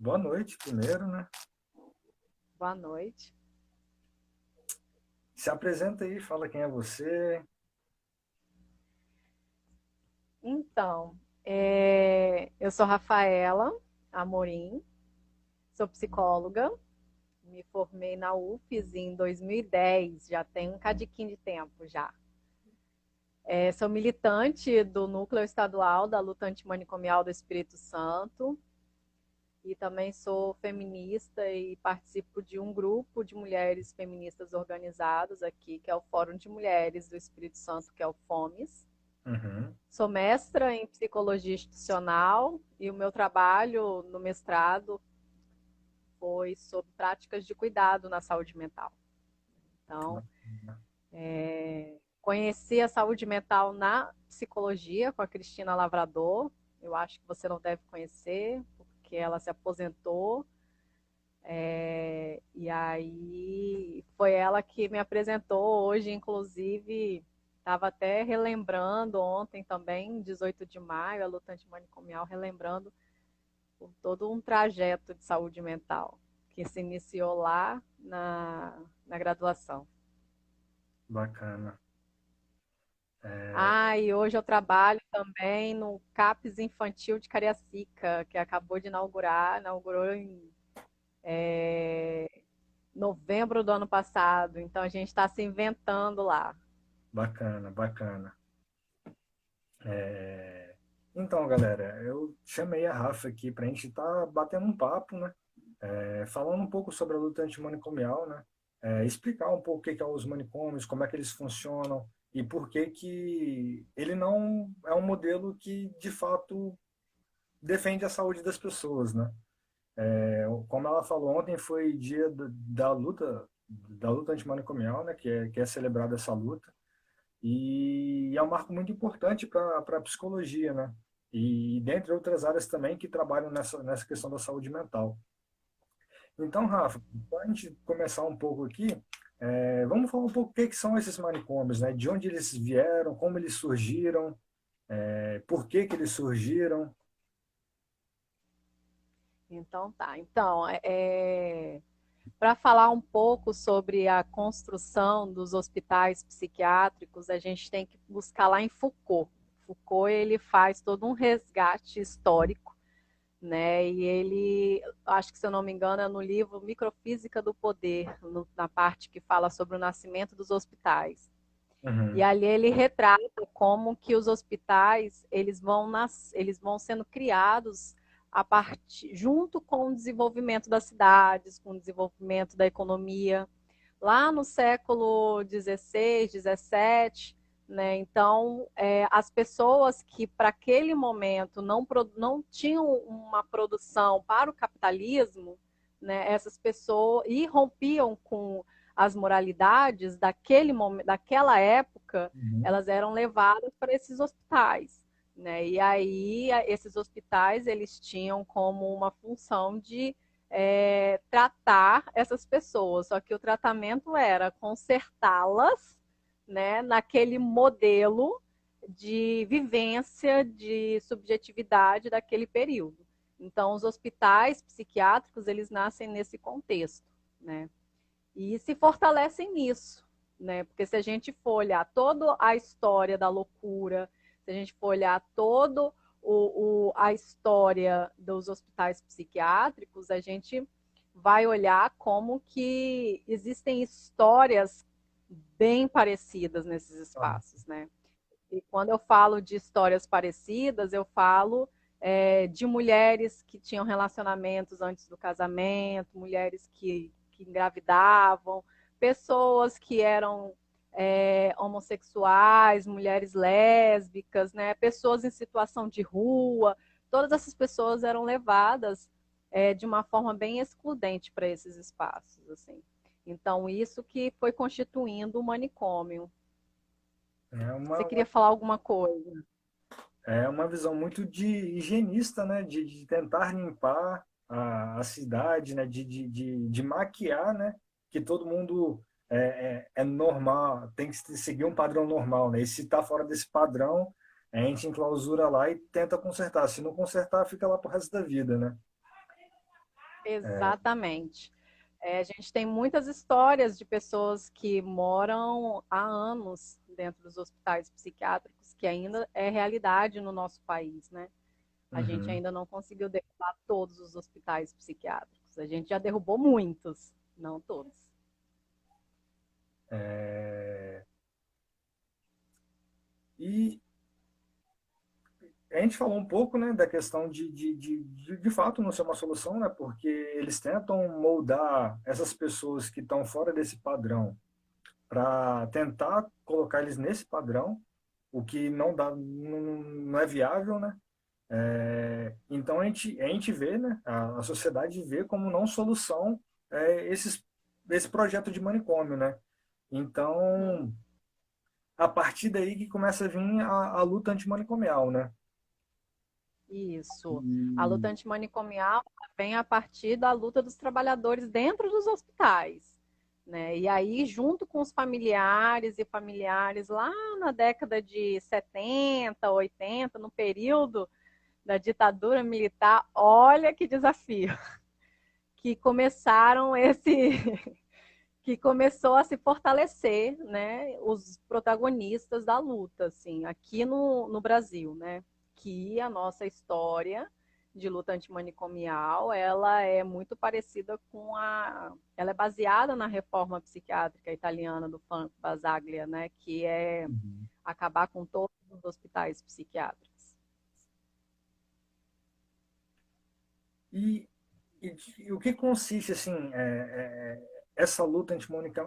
Boa noite, primeiro, né? Boa noite. Se apresenta aí, fala quem é você. Então, eu sou Rafaela Amorim, sou psicóloga, me formei na UFES em 2010, já tem um cadiquinho de tempo já. Sou militante do Núcleo Estadual da Luta Antimanicomial do Espírito Santo e também sou feminista e participo de um grupo de mulheres feministas organizadas aqui, que é o Fórum de Mulheres do Espírito Santo, que é o FOMES. Uhum, Sou mestra em psicologia institucional e o meu trabalho no mestrado foi sobre práticas de cuidado na saúde mental. Então, bacana. conheci a saúde mental na psicologia com a Cristina Lavrador. Eu acho que você não deve conhecer, porque ela se aposentou. E aí foi ela que me apresentou hoje, inclusive. Estava até relembrando ontem também, 18 de maio, a luta antimanicomial, relembrando por todo um trajeto de saúde mental que se iniciou lá na graduação. Bacana. É, Ah, e hoje eu trabalho também no CAPS Infantil de Cariacica, que acabou de inaugurar, inaugurou em novembro do ano passado. Então a gente está se inventando lá. bacana, bacana. É, Então, galera, eu chamei a Rafa aqui para a gente estar batendo um papo, né? Falando um pouco sobre a luta antimanicomial, né? Explicar um pouco o que que é os manicômios, como é que eles funcionam e por que que ele não é um modelo que, de fato, defende a saúde das pessoas, né? Como ela falou, ontem foi dia da luta antimanicomial, né, que é celebrada essa luta, e é um marco muito importante para a psicologia, né, e dentre outras áreas também que trabalham nessa questão da saúde mental. Então, Rafa, para a gente começar um pouco aqui, vamos falar um pouco o que são esses manicômios, né, de onde eles vieram, como eles surgiram, por que que eles surgiram. Então tá. Então, para falar um pouco sobre a construção dos hospitais psiquiátricos, a gente tem que buscar lá em Foucault. Foucault ele faz todo um resgate histórico, né? E ele, acho que se eu não me engano, é no livro Microfísica do Poder, na parte que fala sobre o nascimento dos hospitais. E Uhum, ali ele retrata como que os hospitais eles vão sendo criados a partir, junto com o desenvolvimento das cidades, com o desenvolvimento da economia, lá no século XVI, XVII, né? Então, as pessoas que para aquele momento não tinham uma produção para o capitalismo, né? Essas pessoas e rompiam com as moralidades daquele momento, daquela época, uhum, elas eram levadas para esses hospitais, né? E aí esses hospitais eles tinham como uma função de tratar essas pessoas, só que o tratamento era consertá-las, né, naquele modelo de vivência, de subjetividade daquele período. Então, os hospitais psiquiátricos eles nascem nesse contexto, né? E se fortalecem nisso, né? Porque se a gente for olhar toda a história da loucura, se a gente for olhar todo a história dos hospitais psiquiátricos, a gente vai olhar como que existem histórias bem parecidas nesses espaços, né? E quando eu falo de histórias parecidas, eu falo de mulheres que tinham relacionamentos antes do casamento, mulheres que engravidavam, pessoas que eram homossexuais, mulheres lésbicas, né, pessoas em situação de rua. Todas essas pessoas eram levadas de uma forma bem excludente para esses espaços, assim. Então, isso que foi constituindo o manicômio. é Você uma, queria falar alguma coisa? É uma visão muito de higienista, né? De tentar limpar a cidade, né? De maquiar, né? Que todo mundo é normal, tem que seguir um padrão normal, né? E se está fora desse padrão, a gente enclausura lá e tenta consertar. Se não consertar, fica lá pro resto da vida, né? Exatamente. A gente tem muitas histórias de pessoas que moram há anos dentro dos hospitais psiquiátricos, que ainda é realidade no nosso país, né? A gente Uhum. ainda não conseguiu derrubar todos os hospitais psiquiátricos. A gente já derrubou muitos, não todos. É, e a gente falou um pouco, né, da questão de fato não ser uma solução, né, porque eles tentam moldar essas pessoas que estão fora desse padrão para tentar colocar eles nesse padrão, o que não dá, não é viável, né? Então a gente vê, né, a sociedade vê como não solução esse projeto de manicômio, né? Uhum. Então, a partir daí que começa a vir a luta antimanicomial, né? Isso. A luta E, antimanicomial vem a partir da luta dos trabalhadores dentro dos hospitais. Né? E aí, junto com os familiares e familiares, lá na década de 70, 80, no período da ditadura militar, olha que desafio, que começaram esse, que começou a se fortalecer, né, os protagonistas da luta, assim, aqui no Brasil, né, que a nossa história de luta antimanicomial, ela é muito parecida com ela é baseada na reforma psiquiátrica italiana do Franco Basaglia, né, que é acabar com todos os hospitais psiquiátricos. e, e o que consiste assim essa luta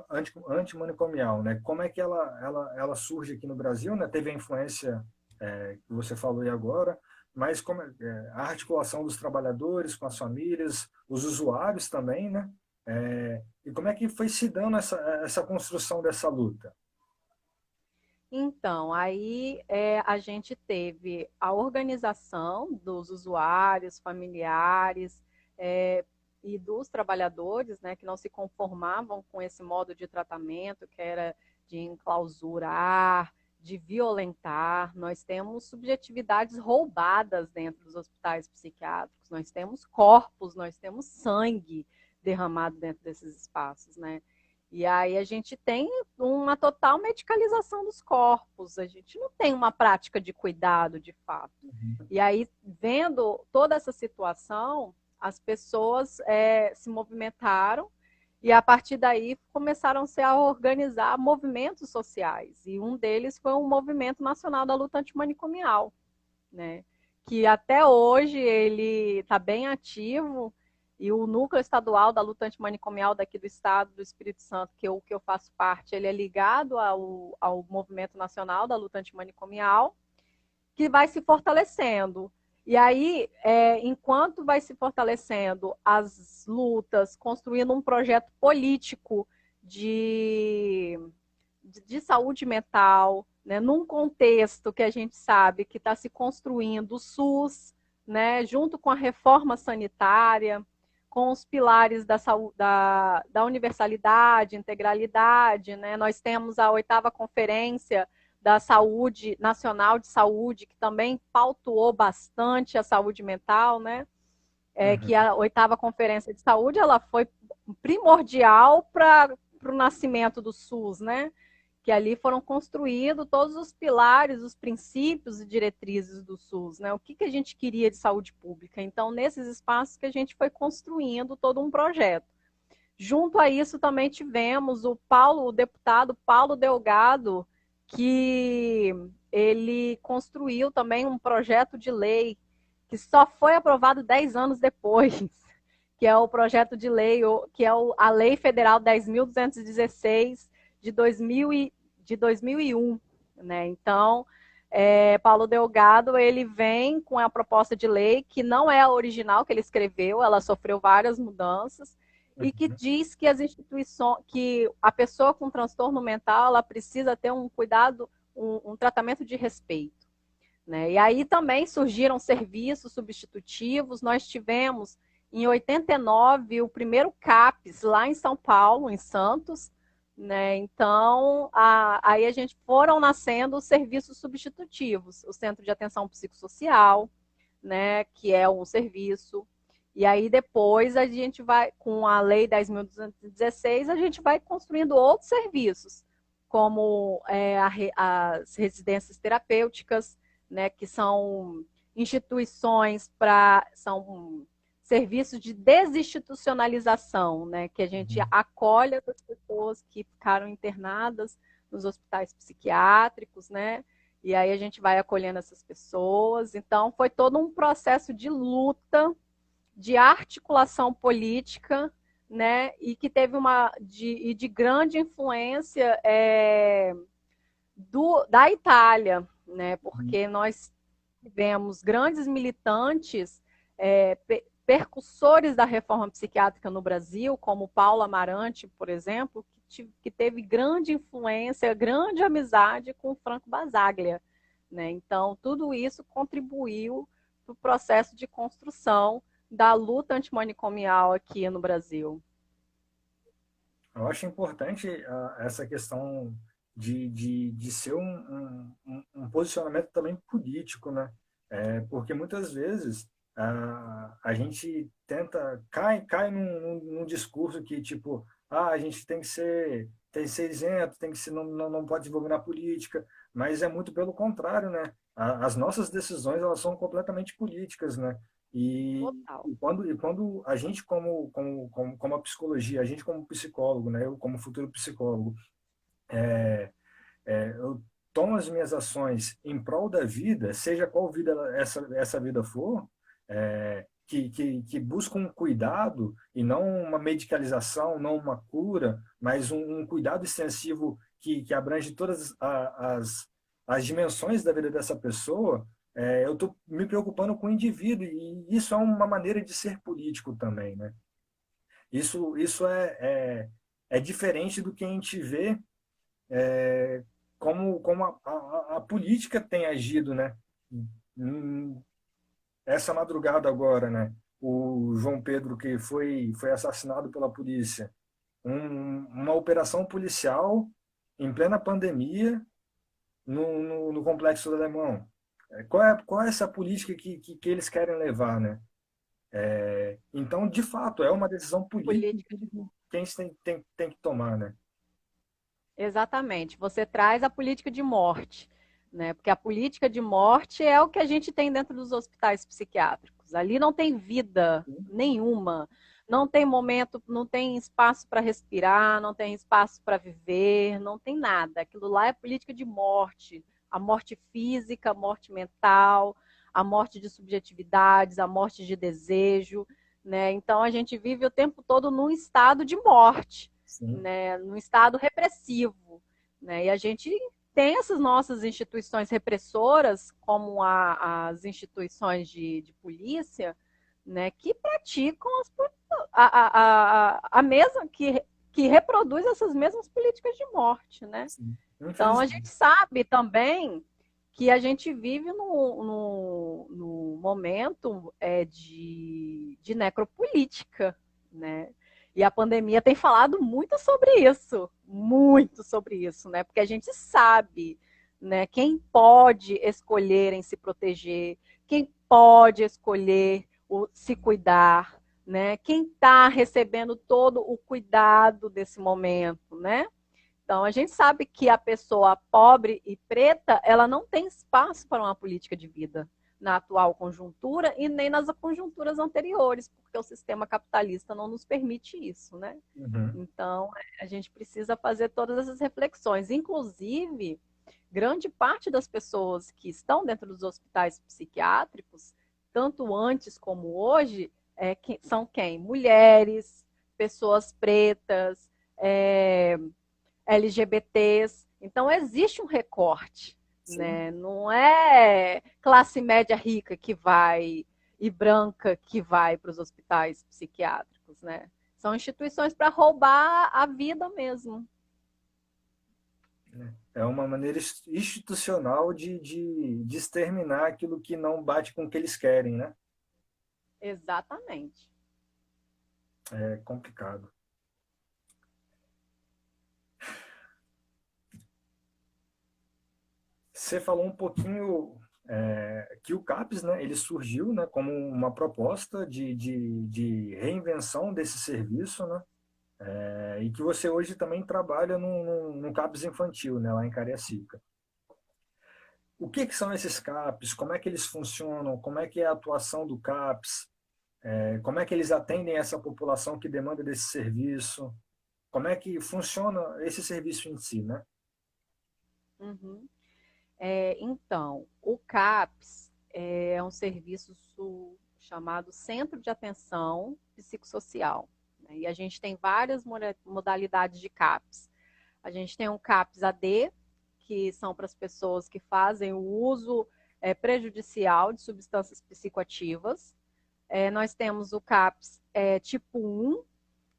antimanicomial, né? Como é que ela surge aqui no Brasil, né? Teve a influência que você falou aí agora, mas a articulação dos trabalhadores com as famílias, os usuários também, né? E como é que foi se dando essa construção dessa luta? Então, aí a gente teve a organização dos usuários, familiares e dos trabalhadores, né, que não se conformavam com esse modo de tratamento, que era de enclausurar, de violentar. Nós temos subjetividades roubadas dentro dos hospitais psiquiátricos, nós temos corpos, nós temos sangue derramado dentro desses espaços, né? E aí a gente tem uma total medicalização dos corpos, a gente não tem uma prática de cuidado de fato. E aí, vendo toda essa situação, as pessoas se movimentaram e a partir daí começaram-se a organizar movimentos sociais. E um deles foi o Movimento Nacional da Luta Antimanicomial, né? Que até hoje ele está bem ativo e o núcleo estadual da luta antimanicomial daqui do estado do Espírito Santo, que eu faço parte, ele é ligado ao Movimento Nacional da Luta Antimanicomial, que vai se fortalecendo. E aí, enquanto vai se fortalecendo as lutas, construindo um projeto político de, de saúde mental, né, num contexto que a gente sabe que está se construindo o SUS, né, junto com a reforma sanitária, com os pilares da universalidade, integralidade, né? Nós temos a 8ª Conferência da Saúde Nacional de Saúde, que também pautou bastante a saúde mental, né? Que Uhum. a 8ª Conferência de Saúde ela foi primordial para o nascimento do SUS, né? Que ali foram construídos todos os pilares, os princípios e diretrizes do SUS, né? O que a gente queria de saúde pública. Então, nesses espaços que a gente foi construindo todo um projeto. Junto a isso, também tivemos o deputado Paulo Delgado, que ele construiu também um projeto de lei que só foi aprovado 10 anos depois, que é o projeto de lei, que é a Lei Federal 10.216 de 2001, né? Então, Paulo Delgado, ele vem com a proposta de lei, que não é a original que ele escreveu, ela sofreu várias mudanças, e que Uhum. diz que as instituições, que a pessoa com transtorno mental, ela precisa ter um cuidado, um tratamento de respeito. Né? E aí também surgiram serviços substitutivos. Nós tivemos, em 89, o primeiro CAPS lá em São Paulo, em Santos. Né? Então, aí a gente foram nascendo os serviços substitutivos. O Centro de Atenção Psicossocial, né? Que é um serviço E aí depois a gente vai, com a Lei 10.216, a gente vai construindo outros serviços, como as residências terapêuticas, né, que são instituições são serviços de desinstitucionalização, né, que a gente Uhum. acolhe as pessoas que ficaram internadas nos hospitais psiquiátricos, né, e aí a gente vai acolhendo essas pessoas. Então, foi todo um processo de luta, de articulação política, né, e que teve de grande influência da Itália, né, porque nós tivemos grandes militantes, percussores da reforma psiquiátrica no Brasil, como Paulo Amarante, por exemplo, que teve grande influência, grande amizade com Franco Basaglia, né? Então, tudo isso contribuiu para o processo de construção da luta antimanicomial aqui no Brasil. Eu acho importante essa questão de ser um posicionamento também político, né? Porque muitas vezes a gente cai num discurso que, tipo, a gente tem que ser isento, tem que ser, não pode envolver na política, mas é muito pelo contrário, né? As nossas decisões, elas são completamente políticas, né? E, Total. e quando a gente, como a psicologia, a gente como psicólogo, né, eu como futuro psicólogo, eu tomo as minhas ações em prol da vida, seja qual vida essa vida for, que busca um cuidado e não uma medicalização, não uma cura, mas um cuidado extensivo que abrange todas as dimensões da vida dessa pessoa. Eu estou me preocupando com o indivíduo, e isso é uma maneira de ser político também, né? Isso é diferente do que a gente vê, como a política tem agido, né? Hum, Essa madrugada agora, né? O João Pedro, que foi assassinado pela polícia. Uma operação policial em plena pandemia no Complexo do Alemão. Qual é essa política que eles querem levar, né? Então, de fato, é uma decisão política Política de que a gente tem que tomar, né? Exatamente. Você traz a política de morte, né? Porque a política de morte é o que a gente tem dentro dos hospitais psiquiátricos. Ali não tem vida nenhuma, não tem momento, não tem espaço para respirar, não tem espaço para viver, não tem nada. Aquilo lá é política de morte, a morte física, a morte mental, a morte de subjetividades, a morte de desejo, né? Então a gente vive o tempo todo num estado de morte, Sim, né, num estado repressivo, né? E a gente tem essas nossas instituições repressoras, como as instituições de polícia, né, que praticam a mesma, que reproduz essas mesmas políticas de morte, né? sim. Então a gente Infelizmente. sabe também que a gente vive no momento de necropolítica, né? E a pandemia tem falado muito sobre isso, né? Porque a gente sabe, né, quem pode escolher em se proteger, quem pode escolher se cuidar, né? Quem está recebendo todo o cuidado desse momento, né? Então, a gente sabe que a pessoa pobre e preta, ela não tem espaço para uma política de vida na atual conjuntura e nem nas conjunturas anteriores, porque o sistema capitalista não nos permite isso, né? Uhum. Então, a gente precisa fazer todas essas reflexões. Inclusive, grande parte das pessoas que estão dentro dos hospitais psiquiátricos, tanto antes como hoje, são quem? Mulheres, pessoas pretas, LGBTs. Então, existe um recorte, Sim. né? Não é classe média rica que vai e branca que vai para os hospitais psiquiátricos, né? São instituições para roubar a vida mesmo. É uma maneira institucional de exterminar aquilo que não bate com o que eles querem, né? Exatamente. É complicado. Você falou um pouquinho, que o CAPS, né, ele surgiu, né, como uma proposta de reinvenção desse serviço, né, e que você hoje também trabalha no CAPS infantil, né, lá em Cariacica. O que são esses CAPs? Como é que eles funcionam? Como é que é a atuação do CAPS? Como é que eles atendem essa população que demanda desse serviço? Como é que funciona esse serviço em si, né? Uhum. Então, o CAPS é um serviço chamado Centro de Atenção Psicossocial, né? E a gente tem várias modalidades de CAPS. A gente tem um CAPS AD, que são para as pessoas que fazem o uso prejudicial de substâncias psicoativas. Nós temos o CAPS tipo 1,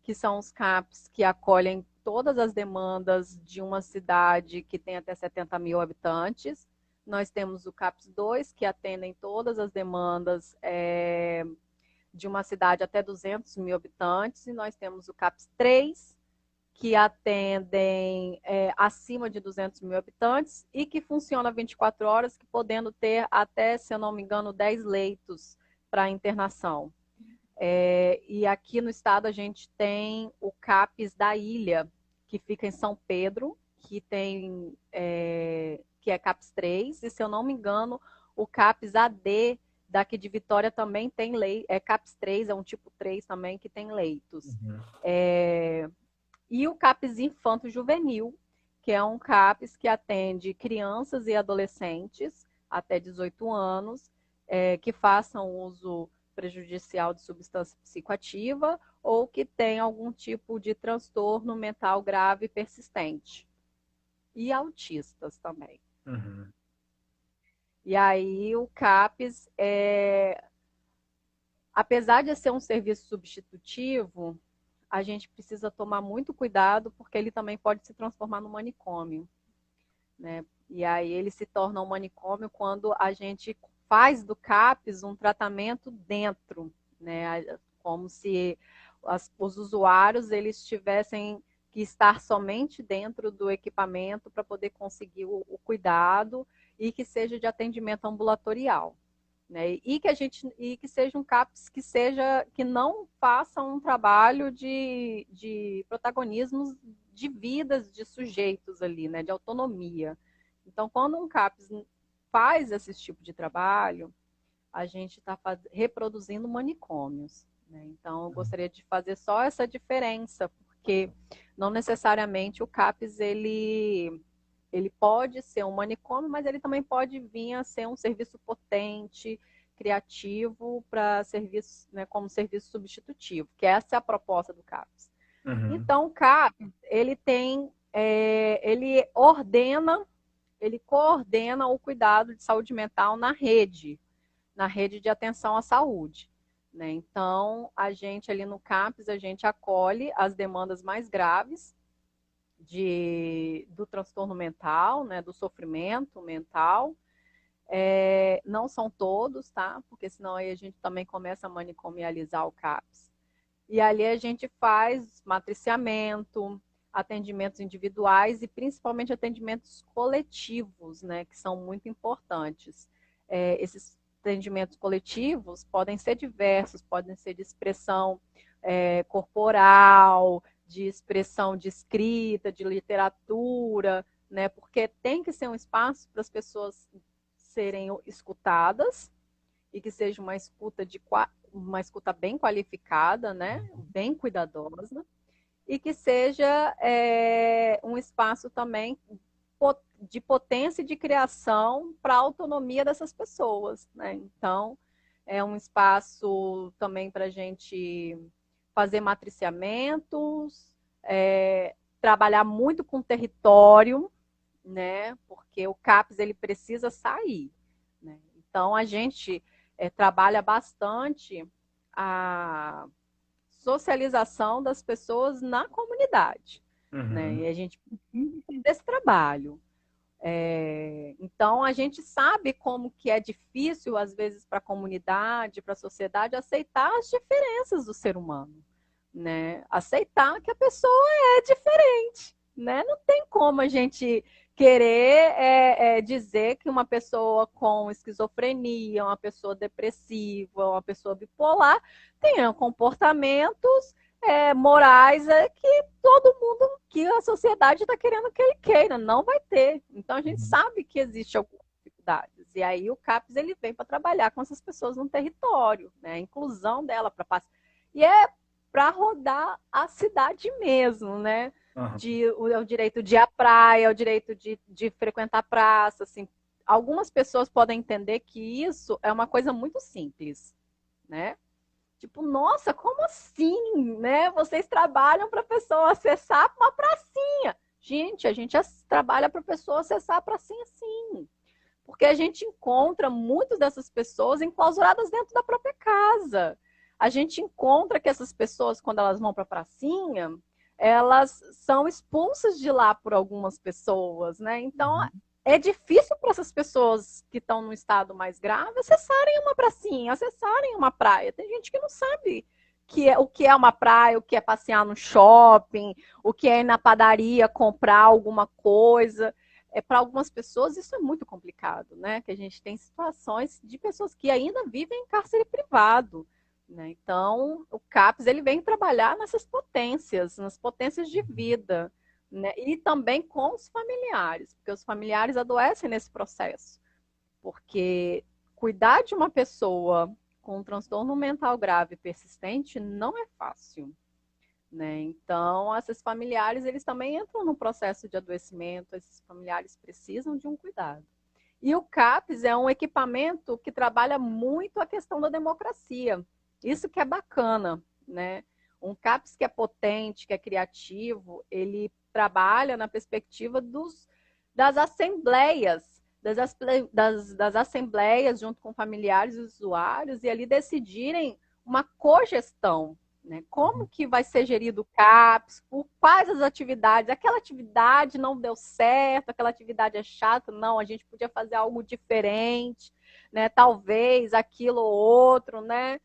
que são os CAPs que acolhem todas as demandas de uma cidade que tem até 70 mil habitantes. Nós temos o CAPS 2, que atendem todas as demandas de uma cidade até 200 mil habitantes. E nós temos o CAPS 3, que atendem acima de 200 mil habitantes e que funciona 24 horas, que podendo ter até, se eu não me engano, 10 leitos para internação. E aqui no estado a gente tem o CAPS da Ilha, que fica em São Pedro, que tem que é CAPS 3, e se eu não me engano, o CAPS AD daqui de Vitória também tem CAPS 3, é um tipo 3 também, que tem leitos. Uhum. E o CAPS Infanto Juvenil, que é um CAPS que atende crianças e adolescentes até 18 anos, que façam uso prejudicial de substância psicoativa ou que tem algum tipo de transtorno mental grave e persistente. E autistas também. Uhum. E aí o CAPS, apesar de ser um serviço substitutivo, a gente precisa tomar muito cuidado porque ele também pode se transformar no manicômio, né? E aí ele se torna um manicômio quando a gente faz do CAPS um tratamento dentro, né? Como se os usuários eles tivessem que estar somente dentro do equipamento para poder conseguir o cuidado e que seja de atendimento ambulatorial. Né? E que seja um CAPS que não faça um trabalho de protagonismos de vidas de sujeitos ali, né? De autonomia. Então, quando um CAPS faz esse tipo de trabalho, a gente está reproduzindo manicômios. Né? Então, eu gostaria de fazer só essa diferença, porque não necessariamente o CAPS ele pode ser um manicômio, mas ele também pode vir a ser um serviço potente, criativo para serviço, né, como serviço substitutivo, que essa é a proposta do CAPS. Uhum. Então, o CAPS ele tem, ele coordena o cuidado de saúde mental na rede de atenção à saúde. Né? Então, a gente ali no CAPS, a gente acolhe as demandas mais graves do transtorno mental, né, do sofrimento mental. Não são todos, tá? Porque senão aí a gente também começa a manicomializar o CAPS. E ali a gente faz matriciamento, atendimentos individuais e principalmente atendimentos coletivos, né, que são muito importantes. Esses atendimentos coletivos podem ser diversos, podem ser de expressão corporal, de expressão de escrita, de literatura, né, porque tem que ser um espaço para as pessoas serem escutadas e que seja uma escuta bem qualificada, né, bem cuidadosa, e que seja um espaço também de potência e de criação para a autonomia dessas pessoas. Né? Então, é um espaço também para a gente fazer matriciamentos, trabalhar muito com território, né? Porque o CAPS ele precisa sair. Né? Então, a gente trabalha bastante a socialização das pessoas na comunidade. Né? Uhum. E a gente precisa desse trabalho. Então, a gente sabe como que é difícil, às vezes, para a comunidade, para a sociedade, aceitar as diferenças do ser humano. Né? Aceitar que a pessoa é diferente. Né? Não tem como a gente querer dizer que uma pessoa com esquizofrenia, uma pessoa depressiva, uma pessoa bipolar tenha comportamentos morais que todo mundo, que a sociedade está querendo que ele queira. Não vai ter. Então a gente sabe que existe algumas dificuldades. E aí o CAPES ele vem para trabalhar com essas pessoas no território, né? A inclusão dela para passar. E é para rodar a cidade mesmo, né? Aham. O direito de ir à praia, o direito de frequentar a praça, assim. Algumas pessoas podem entender que isso é uma coisa muito simples, né? Tipo, nossa, como assim, né? Vocês trabalham para a pessoa acessar uma pracinha. Gente, a gente trabalha para a pessoa acessar a pracinha sim. Porque a gente encontra muitas dessas pessoas enclausuradas dentro da própria casa. A gente encontra que essas pessoas, quando elas vão para a pracinha, elas são expulsas de lá por algumas pessoas, né? Então, Uhum. é difícil para essas pessoas que estão no estado mais grave acessarem uma pracinha, acessarem uma praia. Tem gente que não sabe o que é uma praia, o que é passear no shopping, o que é ir na padaria comprar alguma coisa. Para algumas pessoas isso é muito complicado, né? Que a gente tem situações de pessoas que ainda vivem em cárcere privado, né? Então, o CAPS ele vem trabalhar nessas potências, nas potências de vida, né? E também com os familiares, porque os familiares adoecem nesse processo, porque cuidar de uma pessoa com um transtorno mental grave e persistente não é fácil, né? Então, esses familiares eles também entram no processo de adoecimento, esses familiares precisam de um cuidado. E o CAPS é um equipamento que trabalha muito a questão da democracia. Isso que é bacana, né? Um CAPS que é potente, que é criativo, ele trabalha na perspectiva das assembleias, das assembleias junto com familiares e usuários e ali decidirem uma cogestão, né? Como que vai ser gerido o CAPS, por quais as atividades, aquela atividade não deu certo, aquela atividade é chata, não, a gente podia fazer algo diferente, né? Talvez aquilo ou outro, né?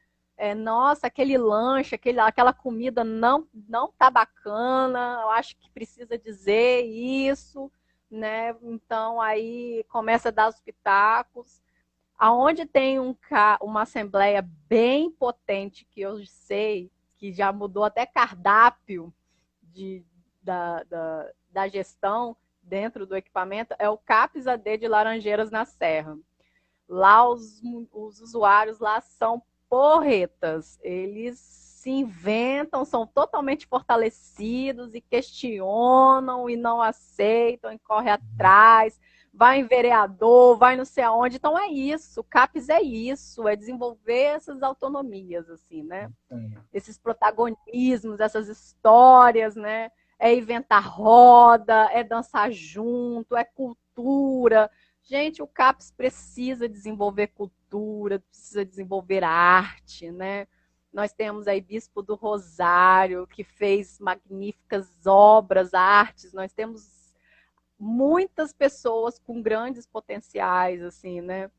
Nossa, aquele lanche, aquela comida não tá bacana, eu acho que precisa dizer isso, né? Então aí começa a dar os pitacos. Aonde tem uma assembleia bem potente, que eu sei que já mudou até cardápio de, da gestão dentro do equipamento, é o CAPS AD de Laranjeiras na Serra. Lá os usuários lá são porretas, eles se inventam, são totalmente fortalecidos e questionam e não aceitam e correm atrás, vai em vereador, vai não sei aonde. Então é isso, o CAPES é isso, é desenvolver essas autonomias, assim, né? Esses protagonismos, essas histórias, né? É inventar roda, é dançar junto, é cultura. Gente, o CAPES precisa desenvolver cultura, precisa desenvolver arte, né? Nós temos aí Bispo do Rosário, que fez magníficas obras, artes. Nós temos muitas pessoas com grandes potenciais, assim, né?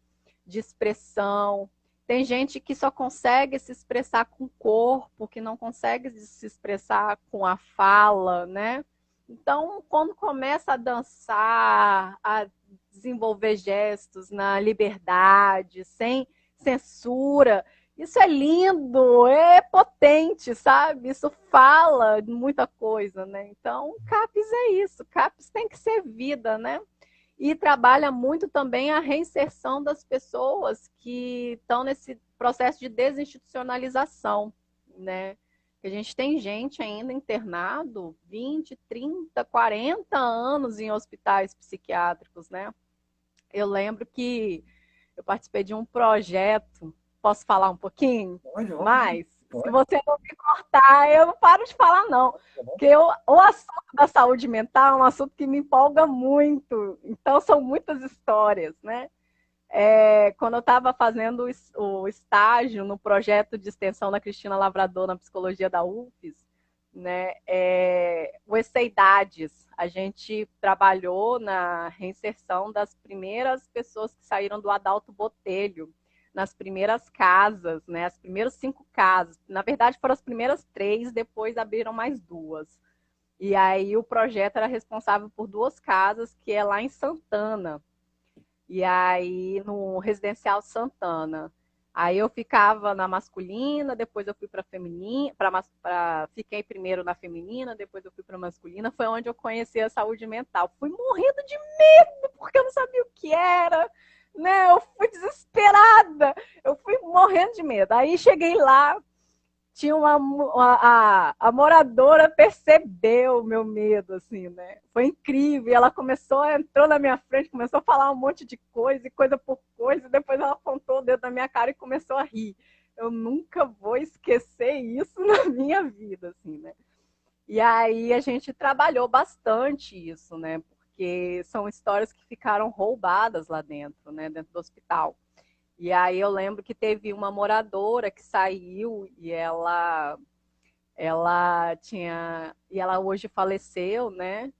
De expressão. Tem gente que só consegue se expressar com o corpo, que não consegue se expressar com a fala, né? Então, quando começa a dançar, a desenvolver gestos na liberdade, sem censura, isso é lindo, é potente, sabe? Isso fala muita coisa, né? Então, CAPES é isso, CAPES tem que ser vida, né? E trabalha muito também a reinserção das pessoas que estão nesse processo de desinstitucionalização, né? A gente tem gente ainda internado 20, 30, 40 anos em hospitais psiquiátricos, né? Eu lembro que eu participei de um projeto, posso falar um pouquinho Pode, óbvio. mais? Se Pode. você não me cortar, eu não paro de falar, não. Tá bom? Porque o assunto da saúde mental é um assunto que me empolga muito. Então, são muitas histórias, né? Quando eu estava fazendo o estágio no projeto de extensão da Cristina Lavrador na psicologia da UFES, né, o ECEIDADES, a gente trabalhou na reinserção das primeiras pessoas que saíram do Adalto Botelho, nas primeiras casas, né, as primeiras 5 casas. Na verdade, foram as primeiras 3, depois abriram mais 2. E aí o projeto era responsável por 2 casas, que é lá em Santana. E aí, no Residencial Santana. Aí eu ficava na masculina, depois eu fui para feminina, fiquei primeiro na feminina, depois eu fui para masculina. Foi onde eu conheci a saúde mental. Fui morrendo de medo, porque eu não sabia o que era, né? Eu fui desesperada, eu fui morrendo de medo. Aí cheguei lá, tinha a moradora percebeu o meu medo, assim, né? Foi incrível. Ela entrou na minha frente, começou a falar um monte de coisa, e coisa por coisa, e depois ela apontou o dedo na minha cara e começou a rir. Eu nunca vou esquecer isso na minha vida, assim, né? E aí a gente trabalhou bastante isso, né? Porque são histórias que ficaram roubadas lá dentro, né? Dentro do hospital. E aí eu lembro que teve uma moradora que saiu e ela hoje faleceu, né?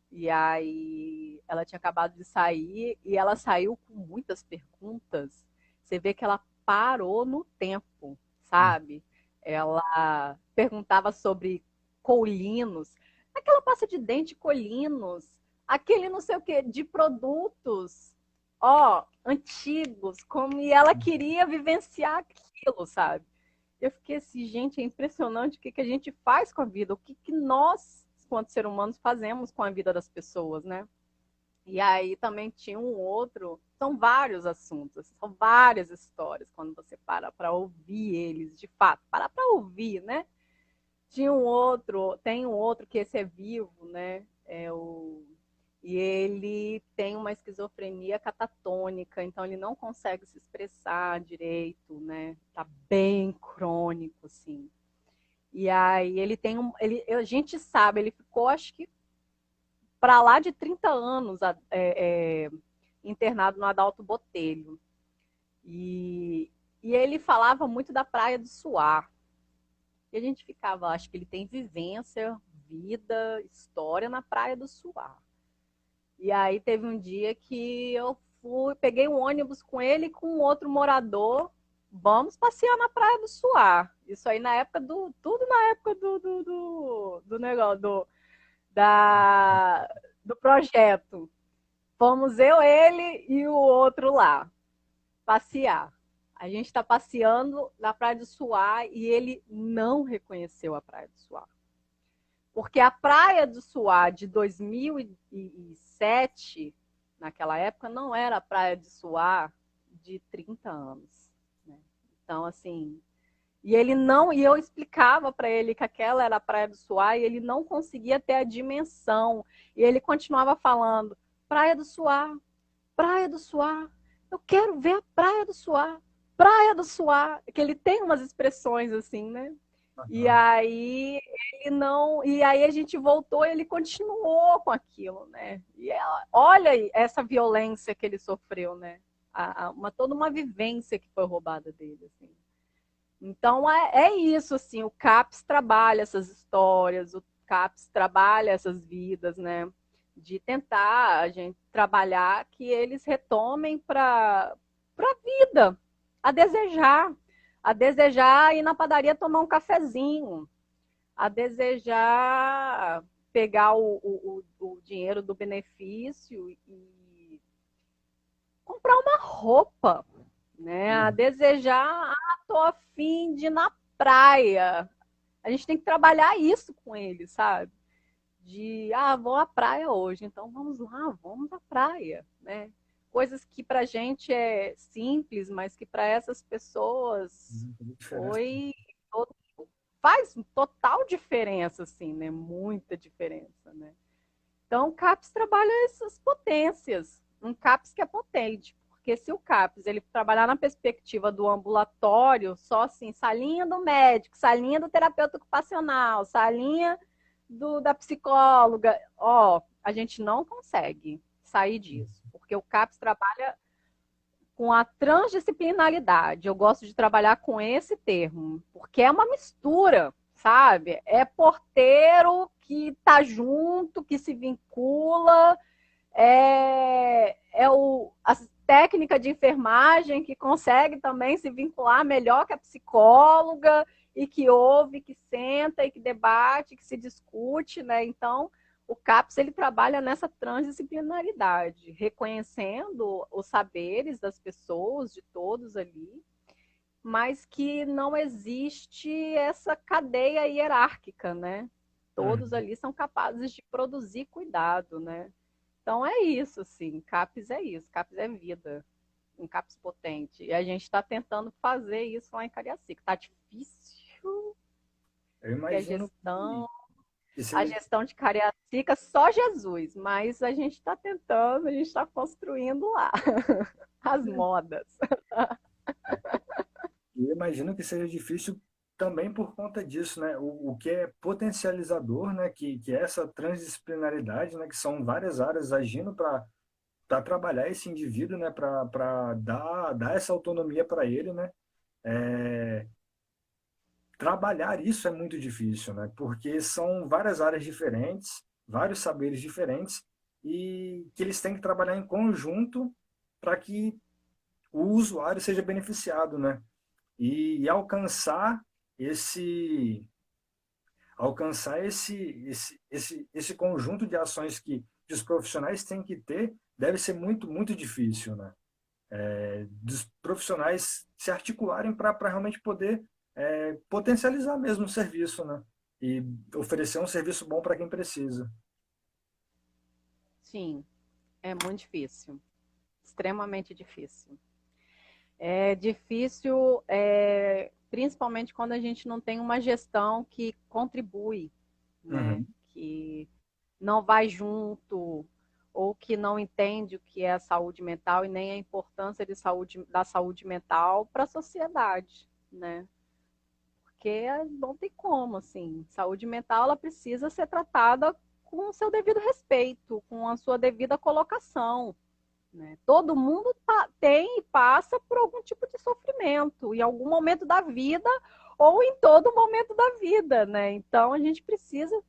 E aí ela tinha acabado de sair e ela saiu com muitas perguntas. Você vê que ela parou no tempo, sabe? Ela perguntava sobre colinos, aquela pasta de dente colinos, aquele não sei o que de produtos, ó, antigos, como e ela queria vivenciar aquilo, sabe? Eu fiquei assim, gente, é impressionante o que a gente faz com a vida, o que nós, quanto seres humanos, fazemos com a vida das pessoas, né? E aí também tinha um outro, são vários assuntos, são várias histórias, quando você para ouvir eles, de fato, para ouvir, né? Tem um outro que esse é vivo, né? E ele tem uma esquizofrenia catatônica, então ele não consegue se expressar direito, né? Tá bem crônico, assim. E aí ele tem a gente sabe, ele ficou, acho que, para lá de 30 anos internado no Adalto Botelho. E ele falava muito da Praia do Suar. E a gente ficava, acho que ele tem vivência, vida, história na Praia do Suar. E aí teve um dia que eu peguei um ônibus com ele e com outro morador, vamos passear na Praia do Suar. Isso aí na época tudo na época do negócio, do projeto. Fomos eu, ele e o outro lá passear. A gente está passeando na Praia do Suar e ele não reconheceu a Praia do Suar. Porque a Praia do Suar de 2007, naquela época, não era a Praia do Suar de 30 anos. Né? Então, assim, e eu explicava para ele que aquela era a Praia do Suar e ele não conseguia ter a dimensão. E ele continuava falando: Praia do Suar, Praia do Suar, eu quero ver a Praia do Suar, Praia do Suar, que ele tem umas expressões assim, né? E aí ele não, e aí a gente voltou e ele continuou com aquilo, né? E olha essa violência que ele sofreu, né? Toda uma vivência que foi roubada dele, assim. Então é isso, assim, o CAPS trabalha essas histórias, o CAPS trabalha essas vidas, né? De tentar a gente trabalhar que eles retomem para a vida, a desejar ir na padaria tomar um cafezinho, a desejar pegar o dinheiro do benefício e comprar uma roupa, né? A desejar, tô a fim de ir na praia. A gente tem que trabalhar isso com eles, sabe? Vou à praia hoje, então vamos lá, vamos à praia, né? Coisas que pra gente é simples, mas que para essas pessoas foi faz total diferença, assim, né? Muita diferença, né? Então, o CAPS trabalha essas potências, um CAPS que é potente, porque se o CAPS ele trabalhar na perspectiva do ambulatório, só assim, salinha do médico, salinha do terapeuta ocupacional, salinha da psicóloga, a gente não consegue sair disso, porque o CAPS trabalha com a transdisciplinaridade. Eu gosto de trabalhar com esse termo, porque é uma mistura, sabe? É porteiro que tá junto, que se vincula, técnica de enfermagem que consegue também se vincular melhor que a psicóloga e que ouve, que senta e que debate, que se discute, né? Então, o CAPS ele trabalha nessa transdisciplinaridade, reconhecendo os saberes das pessoas, de todos ali, mas que não existe essa cadeia hierárquica, né? Todos Uhum. ali são capazes de produzir cuidado, né? Então é isso, assim, CAPS é isso, CAPS é vida, um CAPS potente. E a gente está tentando fazer isso lá em Cariacica. Está difícil, Eu porque imagino que a seja. gestão de Cariacica, só Jesus, mas a gente está tentando, a gente está construindo lá as modas. Eu imagino que seja difícil também por conta disso, né? O que é potencializador, né? Que é essa transdisciplinaridade, né? Que são várias áreas agindo para trabalhar esse indivíduo, né? Para dar essa autonomia para ele, né? É, trabalhar isso é muito difícil, né? Porque são várias áreas diferentes, vários saberes diferentes e que eles têm que trabalhar em conjunto para que o usuário seja beneficiado, né? E esse alcançar esse conjunto de ações que os profissionais têm que ter deve ser muito difícil, né? Dos profissionais se articularem para realmente poder potencializar mesmo o serviço, né? E oferecer um serviço bom para quem precisa. Sim, é muito difícil, extremamente difícil. É difícil, principalmente quando a gente não tem uma gestão que contribui, né? Uhum, Que não vai junto ou que não entende o que é a saúde mental e nem a importância da saúde mental para a sociedade, né? Porque não tem como, assim, saúde mental ela precisa ser tratada com o seu devido respeito, com a sua devida colocação, né? Todo mundo tem e passa por algum tipo de sofrimento, em algum momento da vida ou em todo momento da vida, né? Então a gente precisa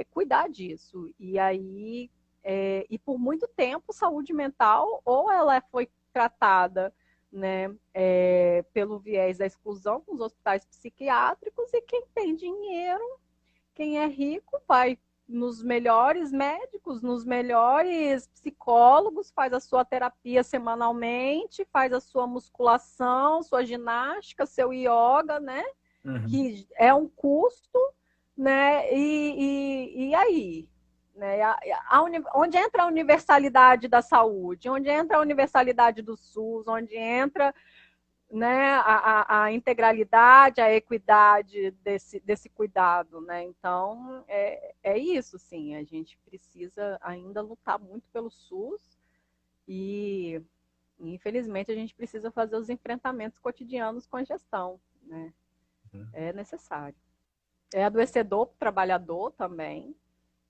cuidar disso. E aí, e por muito tempo, saúde mental, ou ela foi tratada, né, pelo viés da exclusão com os hospitais psiquiátricos, e quem tem dinheiro, quem é rico, vai nos melhores médicos, nos melhores psicólogos, faz a sua terapia semanalmente, faz a sua musculação, sua ginástica, seu yoga, né? uhum. Que é um custo, né? E aí? Né? Onde entra a universalidade da saúde? Onde entra a universalidade do SUS? Onde entra, né, a integralidade, a equidade desse cuidado, né? Então, é isso, sim. A gente precisa ainda lutar muito pelo SUS e, infelizmente, a gente precisa fazer os enfrentamentos cotidianos com a gestão, né? É necessário. É adoecedor para o trabalhador também,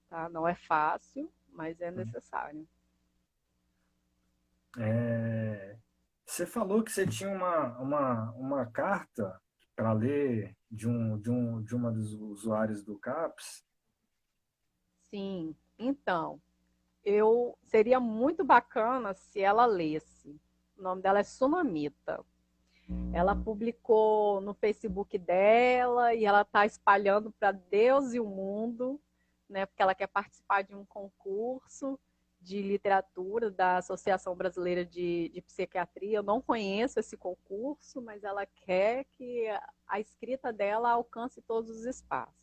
tá? Não é fácil, mas é necessário. É, você falou que você tinha uma carta para ler de uma dos usuários do CAPS. Sim, então, eu seria muito bacana se ela lesse. O nome dela é Sunamita. Ela publicou no Facebook dela e ela está espalhando para Deus e o mundo, né? Porque ela quer participar de um concurso de literatura da Associação Brasileira de Psiquiatria. Eu não conheço esse concurso, mas ela quer que a escrita dela alcance todos os espaços.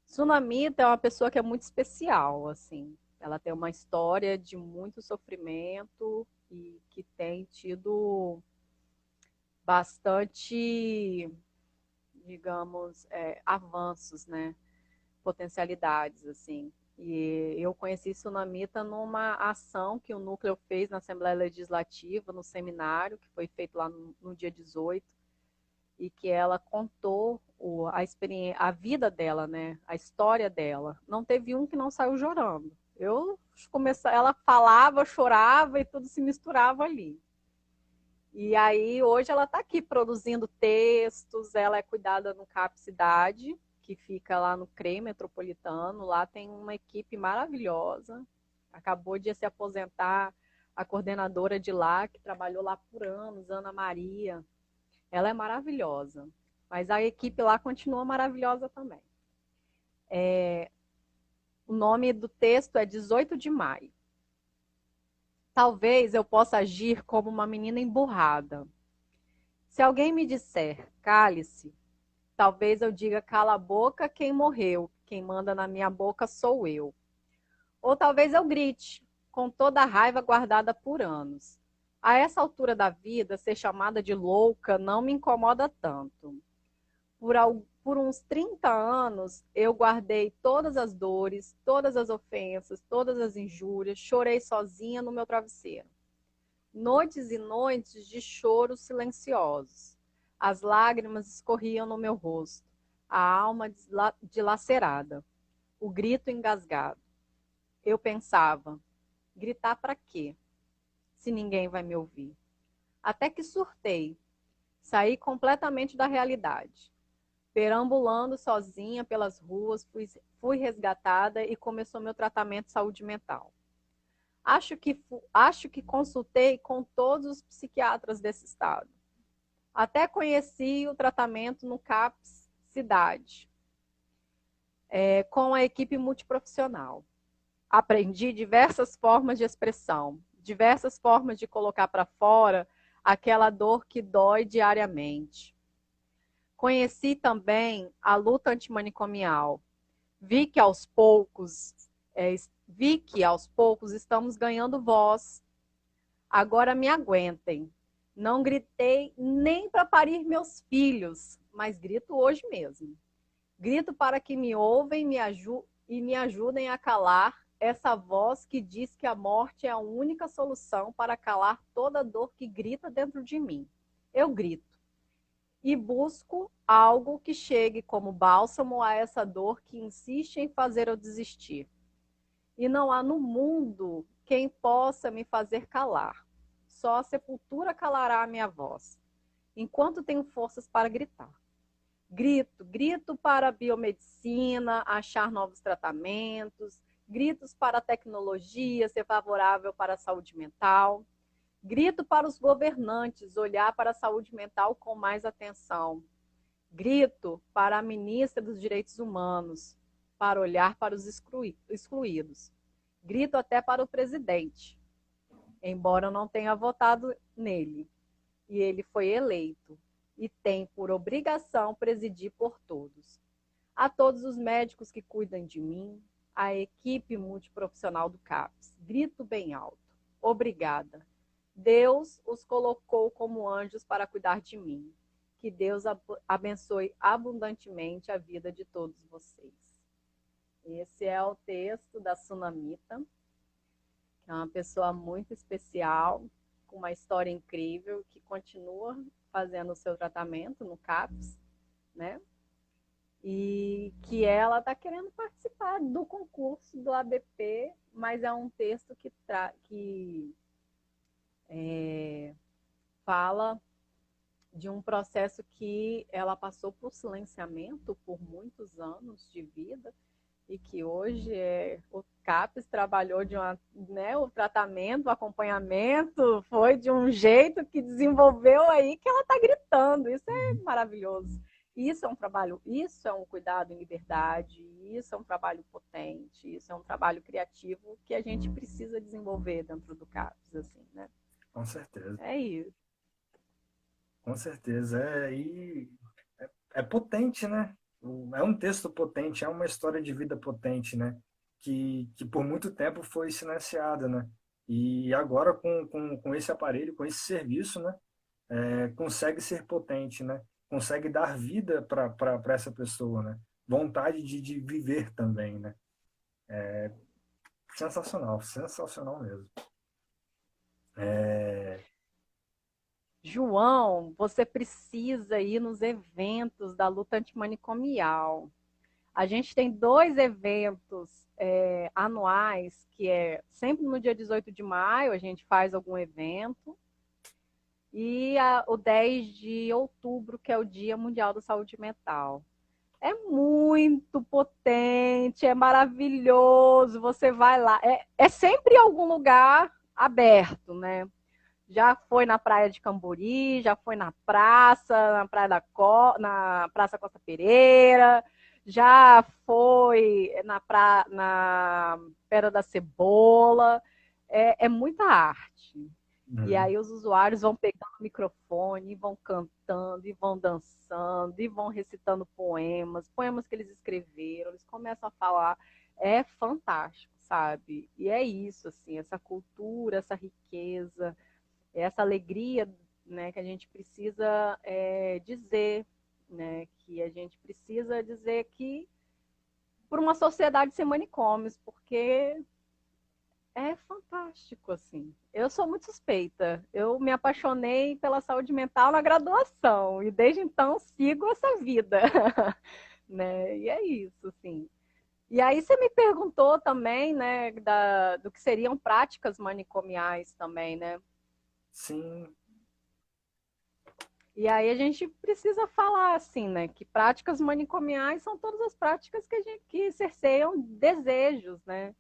Sunamita é uma pessoa que é muito especial, assim. Ela tem uma história de muito sofrimento e que tem tido bastante, digamos, avanços, né? Potencialidades, assim. E eu conheci Sunamita numa ação que o Núcleo fez na Assembleia Legislativa, no seminário, que foi feito lá no dia 18, e que ela contou a experiência, a vida dela, né? A história dela. Não teve um que não saiu chorando. Ela falava, chorava e tudo se misturava ali. E aí, hoje ela está aqui produzindo textos, ela é cuidada no CAP Cidade, que fica lá no CREI Metropolitano. Lá tem uma equipe maravilhosa. Acabou de se aposentar a coordenadora de lá, que trabalhou lá por anos, Ana Maria. Ela é maravilhosa, mas a equipe lá continua maravilhosa também. O nome do texto é 18 de maio. Talvez eu possa agir como uma menina emburrada. Se alguém me disser, cale-se, talvez eu diga, cala a boca, quem morreu, quem manda na minha boca sou eu. Ou talvez eu grite, com toda a raiva guardada por anos. A essa altura da vida, ser chamada de louca não me incomoda tanto. Por uns 30 anos, eu guardei todas as dores, todas as ofensas, todas as injúrias, chorei sozinha no meu travesseiro. Noites e noites de choros silenciosos. As lágrimas escorriam no meu rosto, a alma dilacerada, o grito engasgado. Eu pensava, gritar para quê, se ninguém vai me ouvir? Até que surtei, saí completamente da realidade. Perambulando sozinha pelas ruas, fui resgatada e começou meu tratamento de saúde mental. Acho que consultei com todos os psiquiatras desse estado. Até conheci o tratamento no CAPS Cidade, com a equipe multiprofissional. Aprendi diversas formas de expressão, diversas formas de colocar para fora aquela dor que dói diariamente. Conheci também a luta antimanicomial. Vi que aos poucos estamos ganhando voz. Agora me aguentem. Não gritei nem para parir meus filhos, mas grito hoje mesmo. Grito para que me ouvem e me ajudem a calar essa voz que diz que a morte é a única solução para calar toda dor que grita dentro de mim. Eu grito e busco algo que chegue como bálsamo a essa dor que insiste em fazer eu desistir. E não há no mundo quem possa me fazer calar. Só a sepultura calará a minha voz, enquanto tenho forças para gritar. Grito para a biomedicina, achar novos tratamentos, gritos para a tecnologia ser favorável para a saúde mental, grito para os governantes olhar para a saúde mental com mais atenção, grito para a ministra dos Direitos Humanos, para olhar para os excluídos, grito até para o presidente, embora eu não tenha votado nele, e ele foi eleito, e tem por obrigação presidir por todos. A todos os médicos que cuidam de mim, a equipe multiprofissional do CAPS, grito bem alto, obrigada. Deus os colocou como anjos para cuidar de mim. Que Deus abençoe abundantemente a vida de todos vocês. Esse é o texto da Sunamita, que é uma pessoa muito especial, com uma história incrível, que continua fazendo o seu tratamento no CAPS, né? E que ela está querendo participar do concurso do ABP, mas é um texto que fala de um processo que ela passou por silenciamento por muitos anos de vida e que hoje o CAPES trabalhou o tratamento, o acompanhamento foi de um jeito que desenvolveu aí que ela está gritando. Isso é maravilhoso. Isso é um trabalho, isso é um cuidado em liberdade, isso é um trabalho potente, isso é um trabalho criativo que a gente precisa desenvolver dentro do CAPES, assim, né? Com certeza. É isso. Com certeza. É potente, né? É um texto potente, é uma história de vida potente, né? Que por muito tempo foi silenciada, né? E agora, com esse aparelho, com esse serviço, né? Consegue ser potente, né? Consegue dar vida para essa pessoa, né? Vontade de viver também, né? Sensacional, sensacional mesmo. João, você precisa ir nos eventos da luta antimanicomial. A gente tem 2 eventos anuais, que é sempre no dia 18 de maio, a gente faz algum evento, e o 10 de outubro, que é o Dia Mundial da Saúde Mental. É muito potente, é maravilhoso, você vai lá. É sempre em algum lugar aberto, né? Já foi na praia de Cambori, já foi na praça, na praia na Praça Costa Pereira, já foi na Pedra da Cebola. É muita arte. E Uhum. aí os usuários vão pegando o microfone, e vão cantando, e vão dançando, e vão recitando poemas que eles escreveram, eles começam a falar. É fantástico, sabe? E é isso, assim, essa cultura, essa riqueza, essa alegria, né, que a gente precisa dizer, né, que a gente precisa dizer que por uma sociedade sem manicômios, porque é fantástico, assim. Eu sou muito suspeita. Eu me apaixonei pela saúde mental na graduação e desde então sigo essa vida, né? E é isso, assim. E aí você me perguntou também, né, do que seriam práticas manicomiais também, né? Sim, E aí a gente precisa falar assim, né, que práticas manicomiais são todas as práticas que cerceiam desejos, né?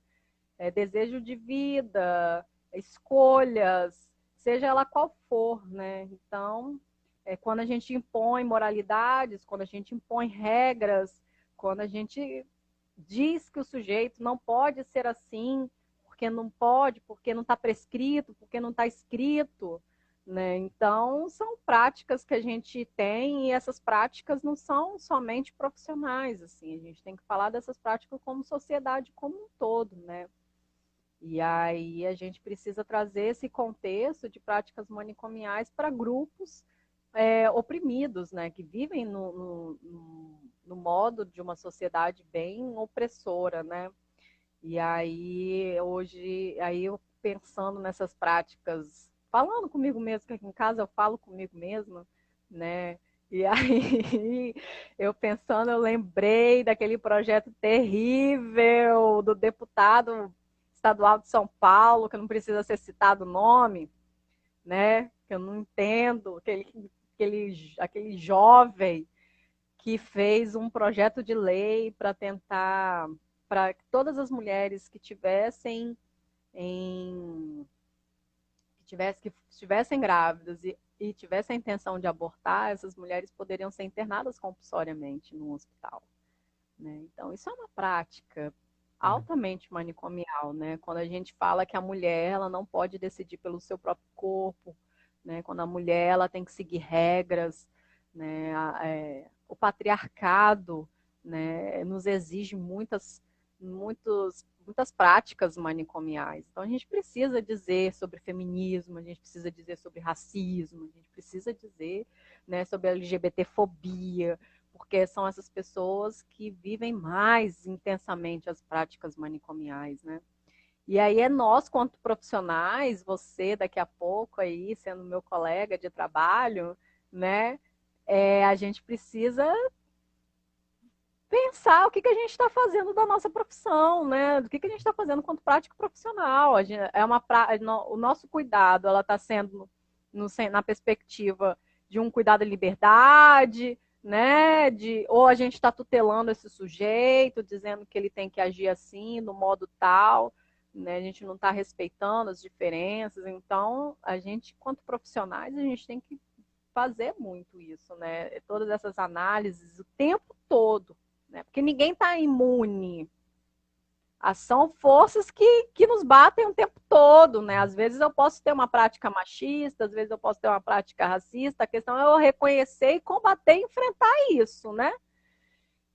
Desejo de vida, escolhas, seja ela qual for, né? Então, quando a gente impõe moralidades, quando a gente impõe regras, quando a gente diz que o sujeito não pode ser assim, porque não pode, porque não está prescrito, porque não está escrito, né? Então, são práticas que a gente tem e essas práticas não são somente profissionais, assim, a gente tem que falar dessas práticas como sociedade como um todo, né? E aí a gente precisa trazer esse contexto de práticas manicomiais para grupos oprimidos, né, que vivem no modo de uma sociedade bem opressora, né? E aí hoje, aí eu pensando nessas práticas, falando comigo mesmo, que aqui em casa eu falo comigo mesma, né? E aí eu pensando, eu lembrei daquele projeto terrível do deputado estadual de São Paulo, que não precisa ser citado o nome, né? Que eu não entendo, aquele jovem que fez um projeto de lei para tentar para que todas as mulheres que tivessem em que estivessem grávidas e tivessem a intenção de abortar, essas mulheres poderiam ser internadas compulsoriamente no hospital, né? Então isso é uma prática é, altamente manicomial, né? Quando a gente fala que a mulher ela não pode decidir pelo seu próprio corpo, né? Quando a mulher ela tem que seguir regras, né? O patriarcado, né? Nos exige muitas práticas manicomiais. Então a gente precisa dizer sobre feminismo, a gente precisa dizer sobre racismo, a gente precisa dizer, né, sobre LGBTfobia, porque são essas pessoas que vivem mais intensamente as práticas manicomiais, né? E aí é nós, quanto profissionais, você daqui a pouco aí, sendo meu colega de trabalho, né? A gente precisa pensar o que a gente está fazendo da nossa profissão, né? Do que a gente está fazendo quanto prático profissional. O nosso cuidado, ela está sendo na perspectiva de um cuidado de liberdade, né? Ou a gente está tutelando esse sujeito, dizendo que ele tem que agir assim, no modo tal, né? A gente não está respeitando as diferenças. Então, a gente, quanto profissionais, a gente tem que fazer muito isso, né? Todas essas análises o tempo todo, né? Porque ninguém está imune. São forças que nos batem o tempo todo, né? Às vezes eu posso ter uma prática machista, às vezes eu posso ter uma prática racista. A questão é eu reconhecer e combater e enfrentar isso, né?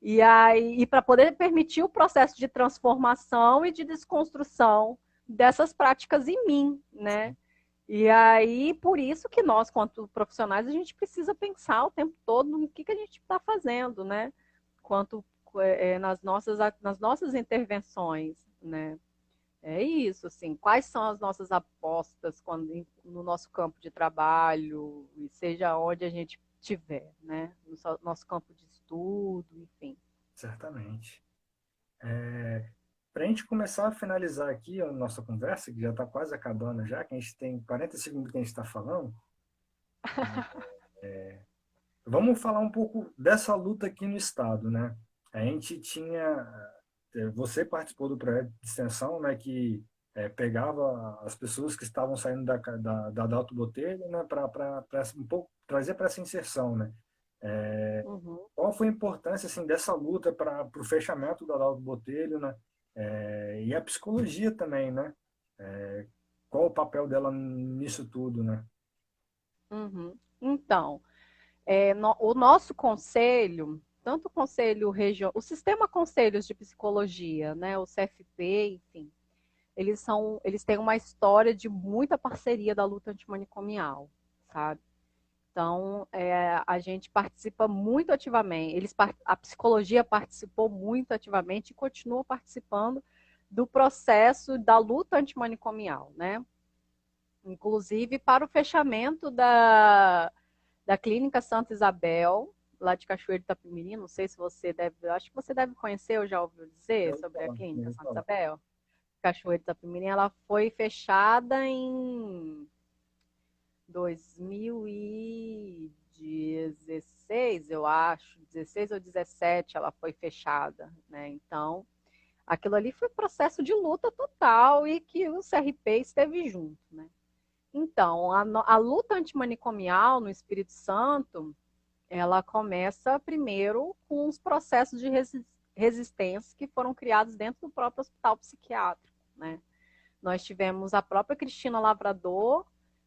E aí, para poder permitir o processo de transformação e de desconstrução dessas práticas em mim, né? E aí, por isso que nós, quanto profissionais, a gente precisa pensar o tempo todo no que a gente está fazendo, né? Quanto nas nossas intervenções, né? É isso, assim, quais são as nossas apostas no nosso campo de trabalho, e seja onde a gente estiver, né? No nosso campo de estudo, enfim. certamente. Para a gente começar a finalizar aqui a nossa conversa, que já está quase acabando já, que a gente tem 40 segundos que a gente está falando, vamos falar um pouco dessa luta aqui no Estado, né? A gente tinha, você participou do projeto de extensão, né, que pegava as pessoas que estavam saindo da Adalto Botelho, né, para um pouco trazer para essa inserção, né? Uhum. Qual foi a importância assim dessa luta para o fechamento da Adalto Botelho, né? E a psicologia também, né? Qual o papel dela nisso tudo, né? Uhum. Então, o nosso conselho, tanto o conselho regional, o sistema conselhos de psicologia, né, o CFP, enfim, eles têm uma história de muita parceria da luta antimanicomial, sabe? Então, a gente participa muito ativamente, a psicologia participou muito ativamente e continua participando do processo da luta antimanicomial, né? Inclusive para o fechamento da Clínica Santa Isabel, lá de Cachoeiro de Itapemirim, não sei se você deve, acho que você deve conhecer ou já ouviu dizer Eu vou sobre a falar, eu Clínica vou Santa falar. Isabel. Cachoeiro de Itapemirim, ela foi fechada em 2016, eu acho, 16 ou 17 ela foi fechada, né? Então, aquilo ali foi processo de luta total e que o CRP esteve junto, né? Então, a luta antimanicomial no Espírito Santo, ela começa primeiro com os processos de resistência que foram criados dentro do próprio hospital psiquiátrico, né? Nós tivemos a própria Cristina Lavrador,